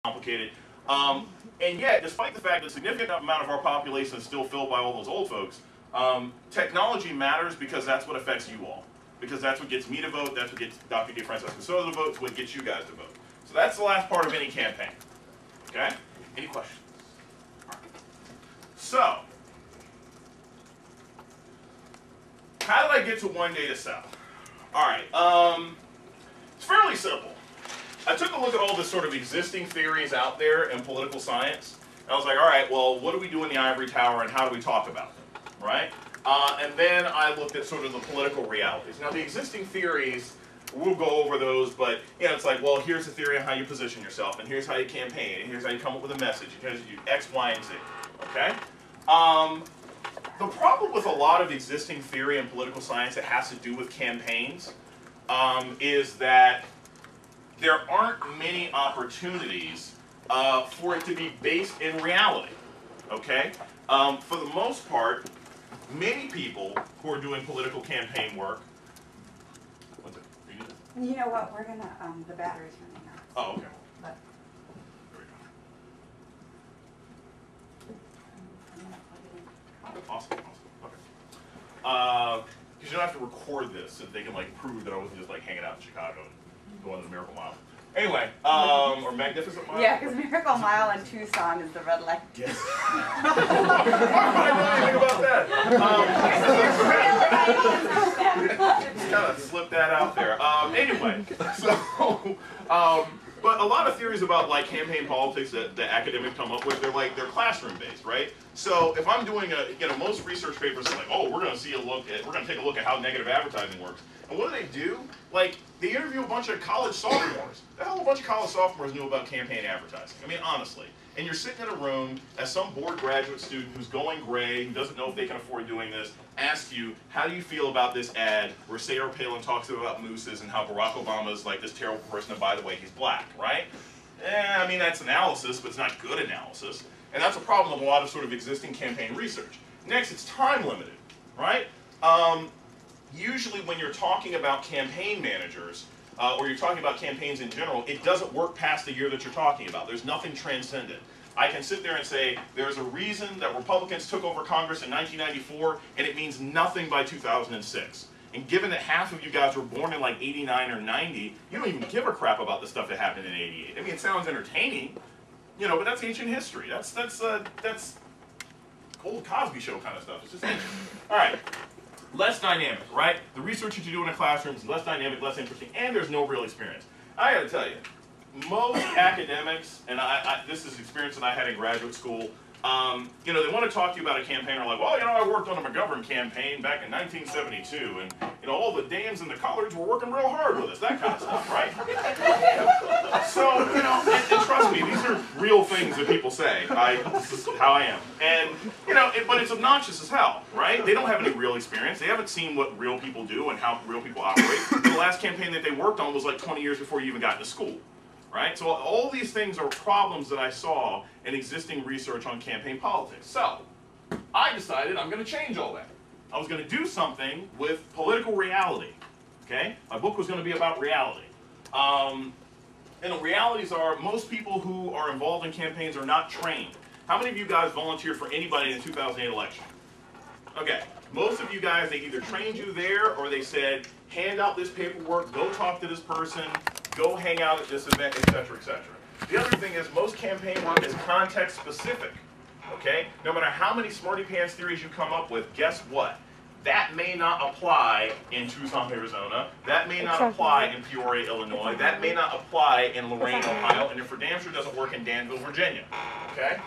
complicated. And yet, despite the fact that a significant amount of our population is still filled by all those old folks, technology matters because that's what affects you all. Because that's what gets me to vote, that's what gets Dr. DeFrancesco Soto to vote, it's what gets you guys to vote. So that's the last part of any campaign. Okay? Any questions? So, how did I get to one day to sell? Alright, it's fairly simple. I took a look at all the sort of existing theories out there in political science, and I was like, alright, well, what do we do in the ivory tower and how do we talk about them, right? And then I looked at sort of the political realities. Now, the existing theories, we'll go over those, but it's like, well, here's the theory on how you position yourself, and here's how you campaign, and here's how you come up with a message, and here's X, Y, and Z, okay? The problem with a lot of existing theory in political science that has to do with campaigns is that there aren't many opportunities for it to be based in reality, okay? For the most part, many people who are doing political campaign work. What's it? You know what? We're gonna. The battery's running out. Oh, okay. But. There we go. Awesome. Okay. Because you don't have to record this, so they can like prove that I wasn't just like hanging out in Chicago and going to the Miracle Mile. Anyway, or Magnificent Mile. Yeah, because Miracle Mile in Tucson is the red light. Yes. Why did I know anything about that? Just kind of slip that out there. Anyway, so, but a lot of theories about like campaign politics that the academics come up with, they're classroom based, right? So if I'm doing most research papers are like, oh, we're going to take a look at how negative advertising works. And what do? Like, they interview a bunch of college sophomores. The hell, a bunch of college sophomores knew about campaign advertising. I mean, honestly. And you're sitting in a room as some bored graduate student who's going gray, who doesn't know if they can afford doing this, asks you, how do you feel about this ad where Sarah Palin talks about mooses and how Barack Obama's like this terrible person, and by the way, he's black, right? I mean, that's analysis, but it's not good analysis. And that's a problem with a lot of sort of existing campaign research. Next, it's time limited, right? Usually when you're talking about campaign managers, or you're talking about campaigns in general, it doesn't work past the year that you're talking about. There's nothing transcendent. I can sit there and say, there's a reason that Republicans took over Congress in 1994, and it means nothing by 2006. And given that half of you guys were born in like 89 or 90, you don't even give a crap about the stuff that happened in 88. I mean, it sounds entertaining, but that's ancient history. That's old Cosby Show kind of stuff. It's just ancient. All right. Less dynamic, right? The research that you do in a classroom is less dynamic, less interesting, and there's no real experience. I gotta tell you, most academics, and this is experience that I had in graduate school, they want to talk to you about a campaign, or like, well, I worked on a McGovern campaign back in 1972, and, all the Danes and the Coloreds were working real hard with us, that kind of stuff, right? So, and trust me, these are real things that people say. This is how I am. And, but it's obnoxious as hell, right? They don't have any real experience. They haven't seen what real people do and how real people operate. The last campaign that they worked on was like 20 years before you even got into school. Right? So all these things are problems that I saw in existing research on campaign politics. So I decided I'm going to change all that. I was going to do something with political reality. Okay? My book was going to be about reality. And the realities are most people who are involved in campaigns are not trained. How many of you guys volunteered for anybody in the 2008 election? Okay. Most of you guys, they either trained you there or they said, hand out this paperwork, go talk to this person, go hang out at this event, etc., etc. The other thing is most campaign work is context specific, okay? No matter how many smarty pants theories you come up with, guess what? That may not apply in Tucson, Arizona. That may not apply in Peoria, Illinois. That may not apply in Lorain, Ohio. And it for damn sure doesn't work in Danville, Virginia, okay?